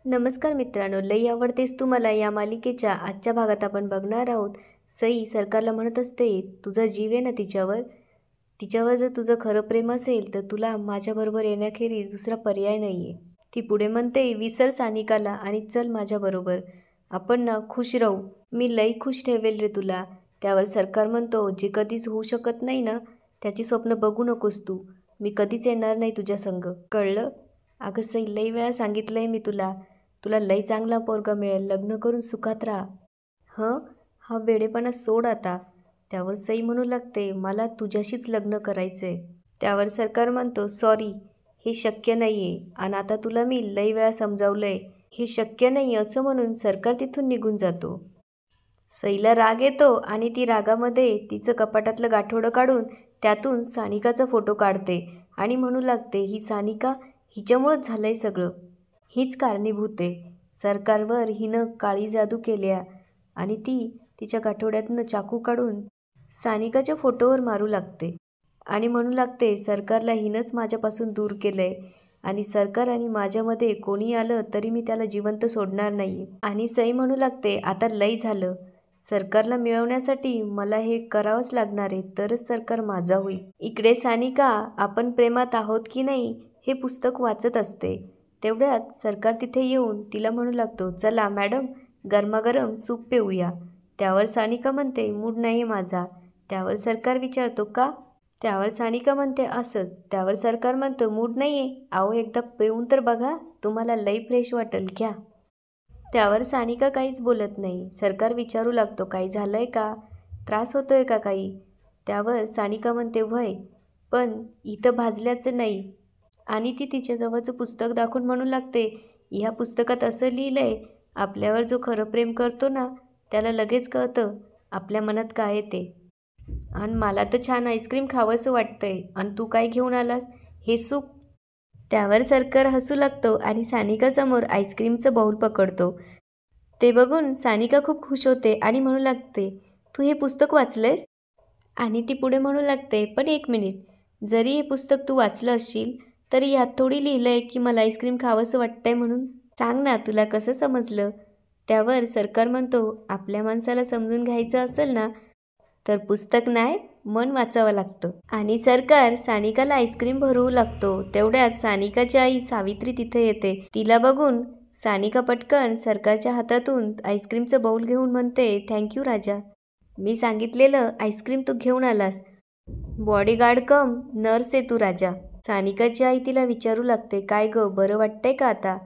नमस्कार मित्रांनो, लई आवडतेस तू मला या मालिकेच्या आजच्या भागात आपण बघणार आहोत. सई सरकारला म्हणत असते, तुझा जीव आहे ना तिच्यावर जर तुझं खरं प्रेम असेल तर तुला माझ्याबरोबर येण्याखेरीज दुसरा पर्याय नाही आहे. ती पुढे म्हणते, विसर सानिकाला आणि चल माझ्याबरोबर. आपण ना खुश राहू. मी लई खुश ठेवेल रे तुला. त्यावर सरकार म्हणतो, जे कधीच होऊ शकत नाही ना त्याची स्वप्न बघू नकोस तू. मी कधीच येणार नाही तुझ्या संग, कळलं? अगं सई, लई वेळा सांगितलंय मी तुला. तुला लई चांगला पोरगा मिळेल, लग्न करून सुखात राहा. हा वेडेपणा सोड आता. त्यावर सई म्हणू लागते, मला तुझ्याशीच लग्न करायचंय. त्यावर सरकार म्हणतो, सॉरी, हे शक्य नाही आहे. आणि आता तुला मी लई वेळा समजावलंय, हे शक्य नाही असं म्हणून सरकार तिथून निघून जातो. सईला राग येतो आणि ती रागामध्ये तिचं कपाटातलं गाठोडं काढून त्यातून सानिकाचा फोटो काढते आणि म्हणू लागते, ही सानिका, हिच्यामुळंच झालंय सगळं. हीच कारणीभूत आहे. सरकारवर हिनं काळी जादू केल्या आणि ती तिच्या गाठोड्यातनं चाकू काढून सानिकाच्या फोटोवर मारू लागते आणि म्हणू लागते, सरकारला हिनंच माझ्यापासून दूर केलंय आणि सरकार आणि माझ्यामध्ये कोणी आलं तरी मी त्याला जिवंत सोडणार नाही. आणि सई म्हणू लागते, आता लई झालं. सरकारला मिळवण्यासाठी मला हे करावंच लागणार आहे, तरच सरकार माझा होईल. इकडे सानिका आपण प्रेमात आहोत की नाही हे पुस्तक वाचत असते. तेवढ्यात सरकार तिथे येऊन तिला म्हणू लागतो, चला मॅडम, गरमागरम सूप पिऊया. त्यावर सानिका म्हणते, मूड नाही माझा. त्यावर सरकार विचारतो, का? त्यावर सानिका म्हणते, असंच. त्यावर सरकार म्हणतो, मूड नाही आहे? अहो, एकदा पिऊन तर बघा, तुम्हाला लई फ्रेश वाटेल, घ्या. त्यावर सानिका काहीच बोलत नाही. सरकार विचारू लागतो, काही झालंय का? त्रास होतोय का काही? त्यावर सानिका म्हणते, व्हय, पण इथं भाजल्याचं नाही. आणि ती तिच्याजवळचं पुस्तक दाखवून म्हणू लागते, ह्या पुस्तकात असं लिहिलंय, आपल्यावर जो खरं प्रेम करतो ना त्याला लगेच कळतं आपल्या मनात काय येते. आणि मला तर छान आईस्क्रीम खावंसं वाटतंय आणि तू काय घेऊन आलास? हे सूप. त्यावर सरकार हसू लागतो आणि सानिकासमोर आईस्क्रीमचं बाऊल पकडतो. ते बघून सानिका खूप खुश होते आणि म्हणू लागते, तू हे पुस्तक वाचलंयस? आणि ती पुढे म्हणू लागते, पण एक मिनिट, जरी हे पुस्तक तू वाचलं असशील तरी यात थोडी लिहिलंय की मला आईस्क्रीम खावंसं वाटतंय म्हणून. सांग ना, तुला कसं समजलं? त्यावर सरकार म्हणतो, आपल्या माणसाला समजून घ्यायचं असेल ना तर पुस्तक नाही, मन वाचावं लागतं. आणि सरकार सानिकाला आईस्क्रीम भरवू लागतो. तेवढ्यात सानिकाची आई सावित्री तिथे येते. तिला बघून सानिका पटकन सरकारच्या हातातून आईस्क्रीमचं बाऊल घेऊन म्हणते, थँक्यू राजा. मी सांगितलेलं आईस्क्रीम तू घेऊन आलास. बॉडीगार्ड कम नर्स आहे तू राजा. सानिकाची आई तिला विचारू लागते, काय गं, बरं वाटतंय का आता?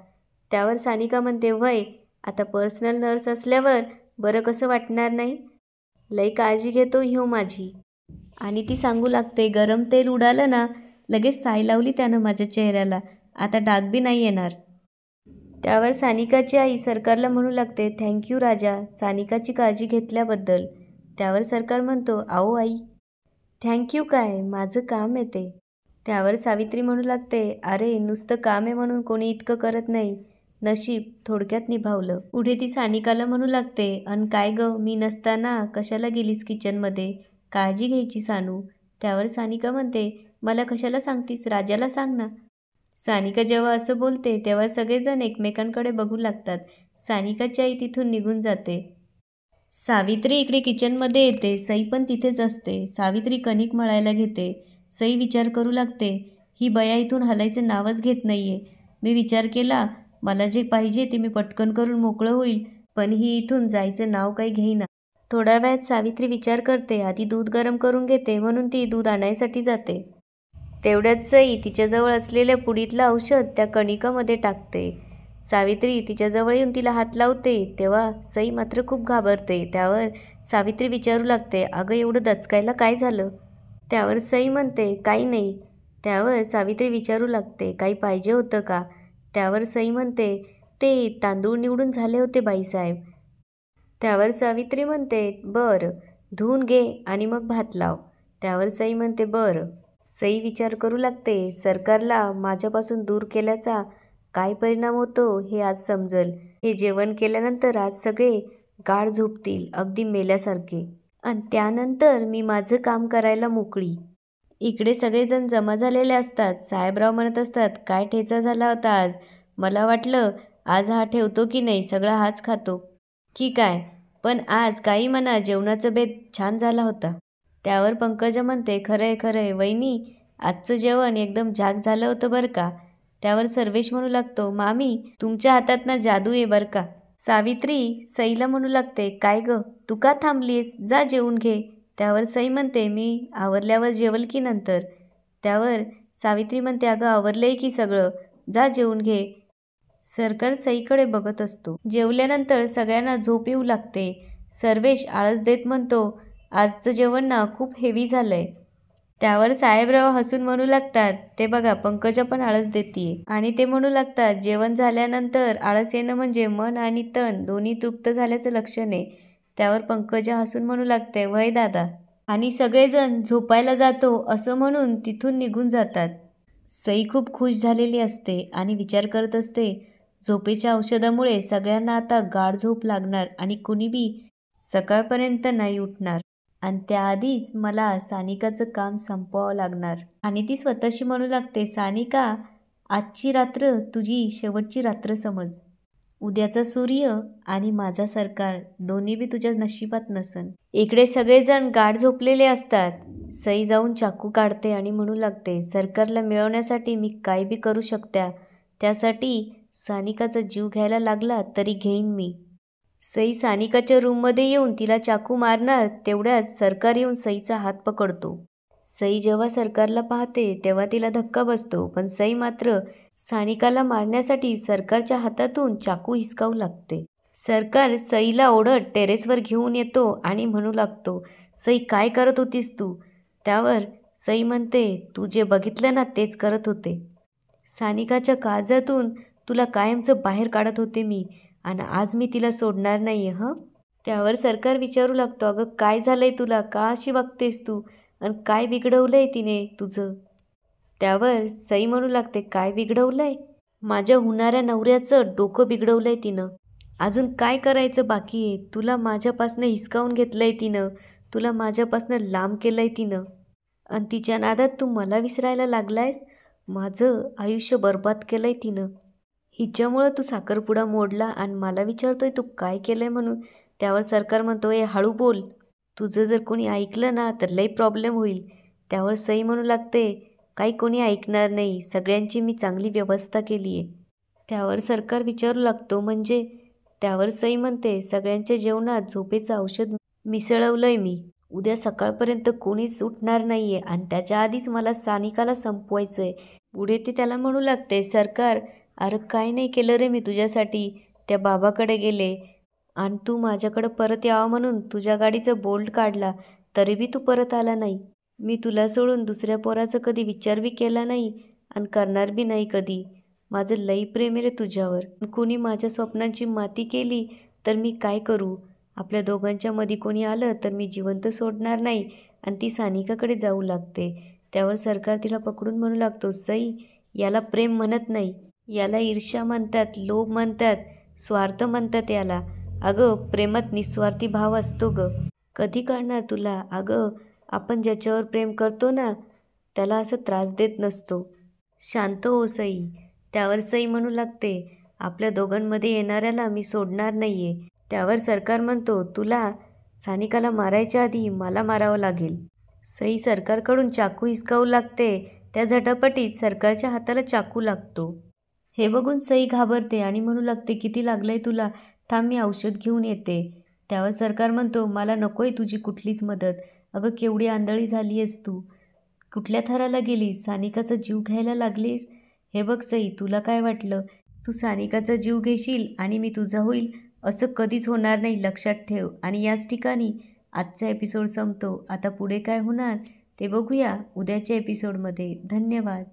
त्यावर सानिका म्हणते, व्हय, आता पर्सनल नर्स असल्यावर बरं कसं वाटणार नाही? लई काळजी घेतो ह्यो माझी. आणि ती सांगू लागते, गरम तेल उडालं ना लगेच साय लावली त्यानं माझ्या चेहऱ्याला, आता डाग बी नाही येणार. त्यावर सानिकाची आई सरकारला म्हणू लागते, थँक्यू राजा, सानिकाची काळजी घेतल्याबद्दल. त्यावर सरकार म्हणतो, आओ आई, थँक्यू काय, माझं काम आहे ते. त्यावर सावित्री म्हणू लागते, अरे नुसतं काम आहे म्हणून कोणी इतकं करत नाही, नशीब थोडक्यात निभावलं. पुढे ती सानिकाला म्हणू लागते, अन काय गं, मी नसताना कशाला गेलीस किचनमध्ये? काळजी घ्यायची सानू. त्यावर सानिका म्हणते, मला कशाला सांगतीस, राजाला सांग ना. सानिका जेव्हा असं बोलते तेव्हा सगळेजण एकमेकांकडे बघू लागतात. सानिकाची आई तिथून निघून जाते. सावित्री इकडे किचनमध्ये येते. सई पण तिथेच असते. सावित्री कणिक मळायला घेते. सई विचार करू लागते, ही बया इथून हलायचं नावच घेत नाहीये. मी विचार केला, मला जे पाहिजे ते मी पटकन करून मोकळं होईल, पण ही इथून जायचं नाव काही घेईना. थोड्या वेळात सावित्री विचार करते, आधी दूध गरम करून घेते म्हणून ती दूध आणायसाठी जाते. तेवढ्यात सई तिच्याजवळ असलेल्या पुडीतलं औषध त्या कणिकामध्ये टाकते. सावित्री तिच्याजवळ येऊन तिला हात लावते तेव्हा सई मात्र खूप घाबरते. त्यावर सावित्री विचारू लागते, अगं एवढं दचकायला काय झालं? त्यावर सई म्हणते, काही नाही. त्यावर सावित्री विचारू लागते, काही पाहिजे होतं का? त्यावर सई म्हणते, ते तांदूळ निवडून झाले होते बाईसाहेब. त्यावर सावित्री म्हणते, बरं, धुवून घे आणि मग भात लाव. त्यावर सई म्हणते, बरं. सई विचार करू लागते, सरकारला माझ्यापासून दूर केल्याचा काय परिणाम होतो हे आज समजल. हे जेवण केल्यानंतर आज सगळे गाढ झोपतील अगदी मेल्यासारखे आणि त्यानंतर मी माझं काम करायला मोकळी. इकडे सगळेजण जमा झालेले असतात. साहेबराव म्हणत असतात, काय ठेचा झाला होता आज? मला वाटलं आज हा ठेवतो की नाही सगळा हाच खातो की काय? पण आज काही म्हणा जेवणाचा बेत छान झाला होता. त्यावर पंकजा म्हणते, खरंय खरंय वहिनी, आजचं जेवण एकदम झाक झालं होतं बरं का. त्यावर सर्वेश म्हणू लागतो, मामी तुमच्या हातात ना जादू आहे बरं का. सावित्री सईला म्हणू लागते, काय ग तू का थांबलीस, जा जेवून घे. त्यावर सई म्हणते, मी आवरल्यावर जेवल की नंतर. त्यावर सावित्री म्हणते, अगं आवरलंय की सगळं, जा जेवून घे. सरकार सईकडे बघत असतो. जेवल्यानंतर सगळ्यांना झोप येऊ लागते. सर्वेश आळस देत म्हणतो, आजचं जेवण ना खूप हेवी झालंय. त्यावर साहेबराव हसून म्हणू लागतात, ते बघा पंकजा पण आळस देतीये. आणि ते म्हणू लागतात, जेवण झाल्यानंतर आळस येणं म्हणजे मन आणि तन दोन्ही तृप्त झाल्याचं लक्षण आहे. त्यावर पंकजा हसून म्हणू लागते, वय दादा. आणि सगळेजण झोपायला जातो असं म्हणून तिथून निघून जातात. सई खूप खुश झालेली असते आणि विचार करत असते, झोपेच्या औषधामुळे सगळ्यांना आता गाढ झोप लागणार आणि कुणी बी सकाळपर्यंत नाही उठणार. आणि त्याआधीच मला सानिकाचं काम संपवावं लागणार. आणि ती स्वतःशी म्हणू लागते, सानिका आजची रात्र तुझी शेवटची रात्र समज. उद्याचा सूर्य आणि माझा सरकार दोन्ही बी तुझ्या नशिबात नसन. इकडे सगळेजण गाढ झोपलेले असतात. सई जाऊन चाकू काढते आणि म्हणू लागते, सरकारला मिळवण्यासाठी मी काय बी करू शकत्या. त्यासाठी सानिकाचा जीव घ्यायला लागला तरी घेईन मी. सई सानिकाच्या रूममध्ये येऊन तिला चाकू मारणार तेवढ्यात सरकार येऊन सईचा हात पकडतो. सई जेव्हा सरकारला पाहते तेव्हा तिला धक्का बसतो, पण सई मात्र सानिकाला मारण्यासाठी सरकारच्या हातातून चाकू हिसकावू लागते. सरकार सईला ओढत टेरेसवर घेऊन येतो आणि म्हणू लागतो, सई काय करत होतीस तू? त्यावर सई म्हणते, तू जे बघितलं ना तेच करत होते. सानिकाच्या काळजातून तुला कायमचं बाहेर काढत होते मी आणि आज मी तिला सोडणार नाही हं. त्यावर सरकार विचारू लागतो, अगं काय झालंय तुला, का अशी वागतेस तू आणि काय बिघडवलंय तिने तुझं? त्यावर सई म्हणू लागते, काय बिघडवलंय? माझ्या होणाऱ्या नवऱ्याचं डोकं बिघडवलंय तिनं. अजून काय करायचं बाकी आहे? तुला माझ्यापासनं हिसकावून घेतलंय तिनं, तुला माझ्यापासनं लांब केलंय तिनं आणि तिच्या नादात तू मला विसरायला लागलायस. माझं आयुष्य बर्बाद केलंय तिनं. हिच्यामुळं तू साखरपुडा मोडला आणि मला विचारतोय तू काय केलंय म्हणून. त्यावर सरकार म्हणतो, हळू बोल, तुझं जर कोणी ऐकलं ना तर लई प्रॉब्लेम होईल. त्यावर सई म्हणू लागते, काही कोणी ऐकणार नाही, सगळ्यांची मी चांगली व्यवस्था केली आहे. त्यावर सरकार विचारू लागतो, म्हणजे? त्यावर सई म्हणते, सगळ्यांच्या जेवणात झोपेचं औषध मिसळवलंय मी. उद्या सकाळपर्यंत कोणीच उठणार नाही आहे आणि त्याच्या आधीच मला सानिकाला संपवायचं आहे. पुढे ते त्याला म्हणू लागते, सरकार अरे काय नाही केलं रे मी तुझ्यासाठी. त्या बाबाकडे गेले आणि तू माझ्याकडं परत यावं म्हणून तुझ्या गाडीचं बोल्ट काढला तरी बी तू परत आला नाही. मी तुला सोडून दुसऱ्या पोराचा कधी विचार बी केला नाही आणि करणार बी नाही कधी. माझं लई प्रेम आहे रे तुझ्यावर. कोणी माझ्या स्वप्नांची माती केली तर मी काय करू? आपल्या दोघांच्या मध्ये कोणी आलं तर मी जिवंत सोडणार नाही. आणि ती सानिकाकडे जाऊ लागते. त्यावर सरकार तिला पकडून म्हणू लागतो, सई याला प्रेम म्हणत नाही, याला ईर्ष्या म्हणतात, लोभ म्हणतात, स्वार्थ म्हणतात याला. अगं प्रेमात निस्वार्थी भाव असतो ग. कधी कळणार तुला? अगं आपण ज्याच्यावर प्रेम करतो ना त्याला असं त्रास देत नसतो. शांत हो सई. त्यावर सई म्हणू लागते, आपल्या दोघांमध्ये येणाऱ्याला मी सोडणार नाही आहे. त्यावर सरकार म्हणतो, तुला सानिकाला मारायच्या आधी मला मारावं लागेल. सई सरकारकडून चाकू हिसकावू लागते. त्या झटापटीत सरकारच्या हाताला चाकू लागतो. हे बघून सई घाबरते आणि म्हणू लागते, किती लागलंय तुला? थांब मी औषध घेऊन येते. त्यावर सरकार म्हणतो, मला नकोय तुझी कुठलीच मदत. अगं केवढी आंधळी झाली आहेस तू. कुठल्या थराला गेलीस? सानिकाचा जीव घ्यायला लागलीस. हे बघ सई, तुला काय वाटलं तू सानिकाचा जीव घेशील आणि मी तुझा होईल? असं कधीच होणार नाही, लक्षात ठेव. आणि याच ठिकाणी आजचा एपिसोड संपतो. आता पुढे काय होणार ते बघूया उद्याच्या एपिसोडमध्ये. धन्यवाद.